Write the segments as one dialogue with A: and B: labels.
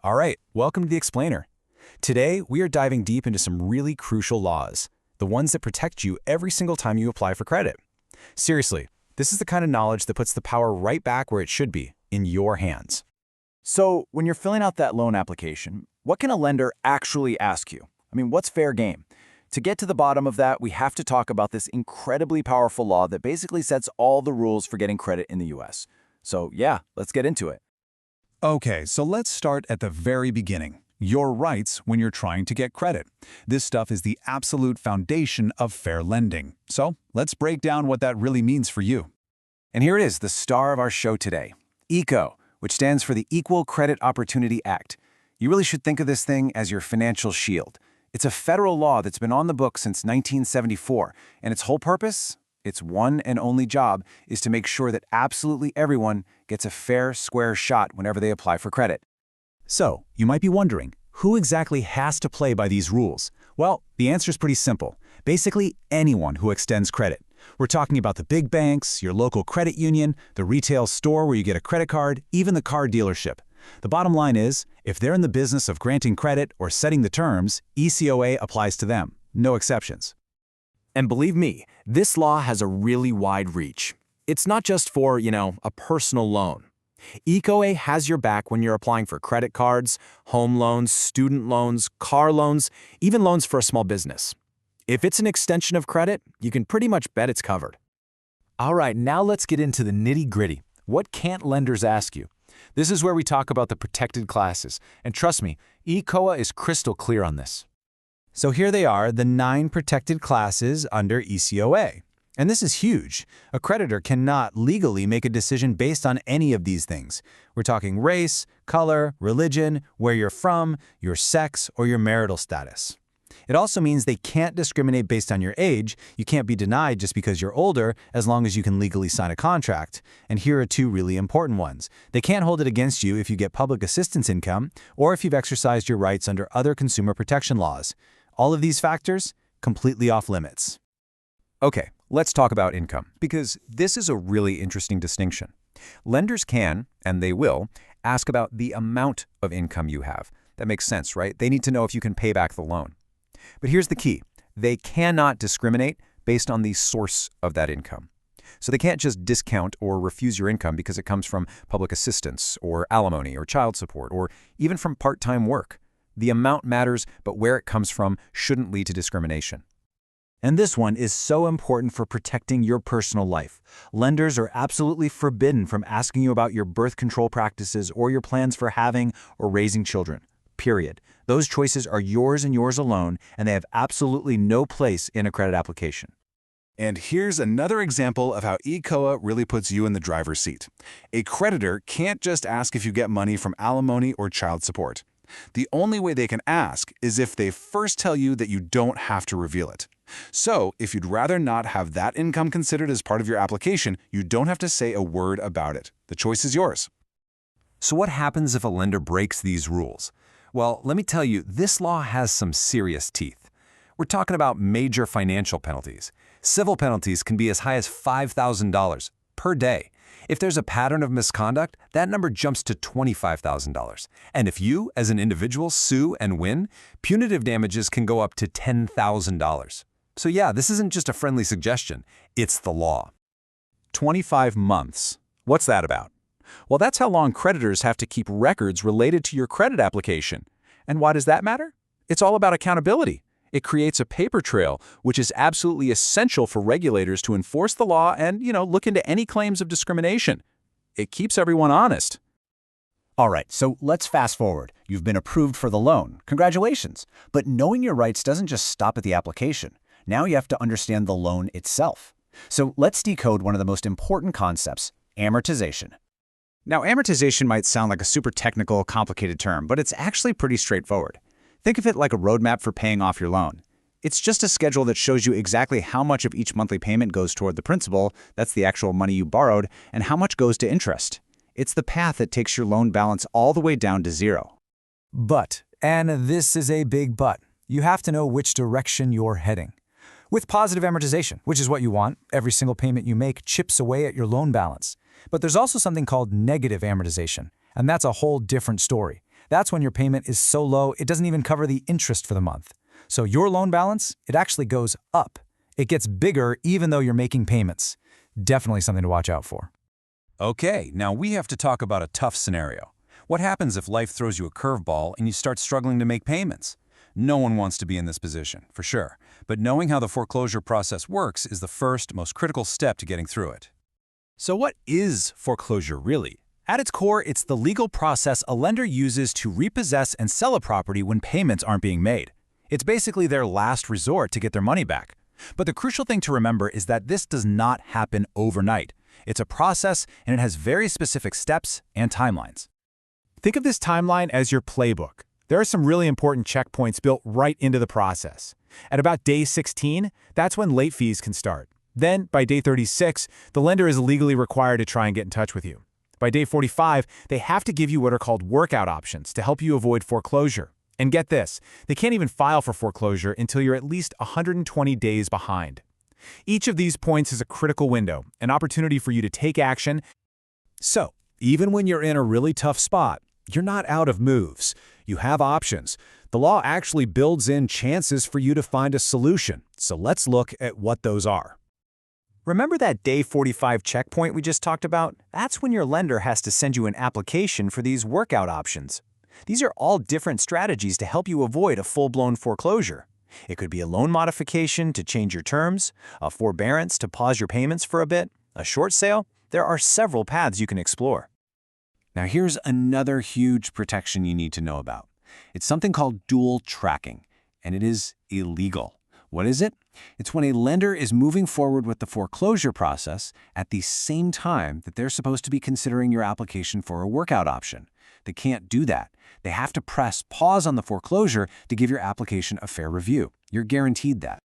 A: All right, welcome to The Explainer. Today, we are diving deep into some really crucial laws, the ones that protect you every single time you apply for credit. Seriously, this is the kind of knowledge that puts the power right back where it should be, in your hands.
B: So, when you're filling out that loan application, what can a lender actually ask you? What's fair game? To get to the bottom of that, we have to talk about this incredibly powerful law that basically sets all the rules for getting credit in the US. So, yeah, let's get into it.
C: Okay, so let's start at the very beginning. Your rights when you're trying to get credit. This stuff is the absolute foundation of fair lending. So, let's break down what that really means for you.
A: And here it is, the star of our show today, ECO, which stands for the Equal Credit Opportunity Act. You really should think of this thing as your financial shield. It's a federal law that's been on the books since 1974, and its whole purpose, its one and only job, is to make sure that absolutely everyone gets a fair, square shot whenever they apply for credit.
C: So, you might be wondering, who exactly has to play by these rules? Well, the answer is pretty simple. Basically, anyone who extends credit. We're talking about the big banks, your local credit union, the retail store where you get a credit card, even the car dealership. The bottom line is, if they're in the business of granting credit or setting the terms, ECOA applies to them. No exceptions.
D: And believe me, this law has a really wide reach. It's not just for, a personal loan. ECOA has your back when you're applying for credit cards, home loans, student loans, car loans, even loans for a small business. If it's an extension of credit, you can pretty much bet it's covered.
A: All right, now let's get into the nitty-gritty. What can't lenders ask you? This is where we talk about the protected classes. And trust me, ECOA is crystal clear on this. So here they are, the 9 protected classes under ECOA. And this is huge. A creditor cannot legally make a decision based on any of these things. We're talking race, color, religion, where you're from, your sex, or your marital status. It also means they can't discriminate based on your age. You can't be denied just because you're older, as long as you can legally sign a contract. And here are 2 really important ones. They can't hold it against you if you get public assistance income, or if you've exercised your rights under other consumer protection laws. All of these factors, completely off limits. Okay, let's talk about income, because this is a really interesting distinction. Lenders can, and they will, ask about the amount of income you have. That makes sense, right? They need to know if you can pay back the loan. But here's the key. They cannot discriminate based on the source of that income. So they can't just discount or refuse your income because it comes from public assistance or alimony or child support or even from part-time work. The amount matters, but where it comes from shouldn't lead to discrimination. And this one is so important for protecting your personal life. Lenders are absolutely forbidden from asking you about your birth control practices or your plans for having or raising children. Period. Those choices are yours and yours alone, and they have absolutely no place in a credit application.
C: And here's another example of how ECOA really puts you in the driver's seat. A creditor can't just ask if you get money from alimony or child support. The only way they can ask is if they first tell you that you don't have to reveal it. So, if you'd rather not have that income considered as part of your application, you don't have to say a word about it. The choice is yours.
A: So what happens if a lender breaks these rules? Well, let me tell you, this law has some serious teeth. We're talking about major financial penalties. Civil penalties can be as high as $5,000 per day. If there's a pattern of misconduct, that number jumps to $25,000. And if you, as an individual, sue and win, punitive damages can go up to $10,000. So yeah, this isn't just a friendly suggestion, it's the law.
B: 25 months. What's that about? Well, that's how long creditors have to keep records related to your credit application. And why does that matter? It's all about accountability. It creates a paper trail, which is absolutely essential for regulators to enforce the law and, look into any claims of discrimination. It keeps everyone honest.
E: All right, so let's fast forward. You've been approved for the loan. Congratulations. But knowing your rights doesn't just stop at the application. Now you have to understand the loan itself. So let's decode one of the most important concepts, amortization.
B: Now, amortization might sound like a super technical, complicated term, but it's actually pretty straightforward. Think of it like a roadmap for paying off your loan. It's just a schedule that shows you exactly how much of each monthly payment goes toward the principal, that's the actual money you borrowed, and how much goes to interest. It's the path that takes your loan balance all the way down to zero.
A: But, and this is a big but, you have to know which direction you're heading. With positive amortization, which is what you want, every single payment you make chips away at your loan balance. But there's also something called negative amortization, and that's a whole different story. That's when your payment is so low it doesn't even cover the interest for the month. So your loan balance, it actually goes up. It gets bigger even though you're making payments. Definitely something to watch out for.
B: Okay, now we have to talk about a tough scenario. What happens if life throws you a curveball and you start struggling to make payments? No one wants to be in this position, for sure. But knowing how the foreclosure process works is the first, most critical step to getting through it.
C: So what is foreclosure really? At its core, it's the legal process a lender uses to repossess and sell a property when payments aren't being made. It's basically their last resort to get their money back. But the crucial thing to remember is that this does not happen overnight. It's a process, and it has very specific steps and timelines.
F: Think of this timeline as your playbook. There are some really important checkpoints built right into the process. At about day 16, that's when late fees can start. Then, by day 36, the lender is legally required to try and get in touch with you. By day 45, they have to give you what are called workout options to help you avoid foreclosure. And get this, they can't even file for foreclosure until you're at least 120 days behind. Each of these points is a critical window, an opportunity for you to take action.
C: So, even when you're in a really tough spot, you're not out of moves. You have options. The law actually builds in chances for you to find a solution. So let's look at what those are.
D: Remember that day 45 checkpoint we just talked about? That's when your lender has to send you an application for these workout options. These are all different strategies to help you avoid a full-blown foreclosure. It could be a loan modification to change your terms, a forbearance to pause your payments for a bit, a short sale. There are several paths you can explore.
E: Now here's another huge protection you need to know about. It's something called dual tracking, and it is illegal. What is it? It's when a lender is moving forward with the foreclosure process at the same time that they're supposed to be considering your application for a workout option. They can't do that. They have to press pause on the foreclosure to give your application a fair review. You're guaranteed that.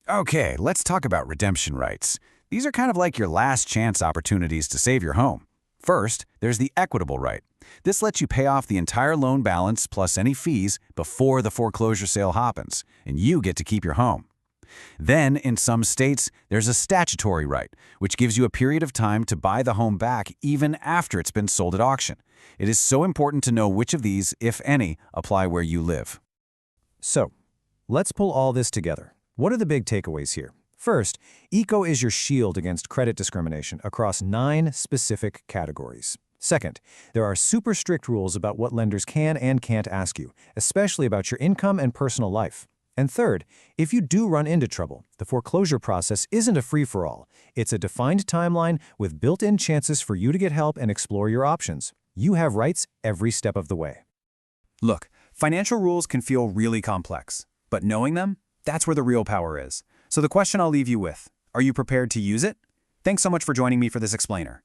C: Okay, let's talk about redemption rights. These are kind of like your last chance opportunities to save your home. First, there's the equitable right. This lets you pay off the entire loan balance plus any fees before the foreclosure sale happens, and you get to keep your home. Then, in some states, there's a statutory right, which gives you a period of time to buy the home back even after it's been sold at auction. It is so important to know which of these, if any, apply where you live.
A: So, let's pull all this together. What are the big takeaways here? First, ECO is your shield against credit discrimination across 9 specific categories. Second, there are super strict rules about what lenders can and can't ask you, especially about your income and personal life. And third, if you do run into trouble, the foreclosure process isn't a free-for-all. It's a defined timeline with built-in chances for you to get help and explore your options. You have rights every step of the way.
C: Look, financial rules can feel really complex, but knowing them, that's where the real power is. So the question I'll leave you with, are you prepared to use it? Thanks so much for joining me for this explainer.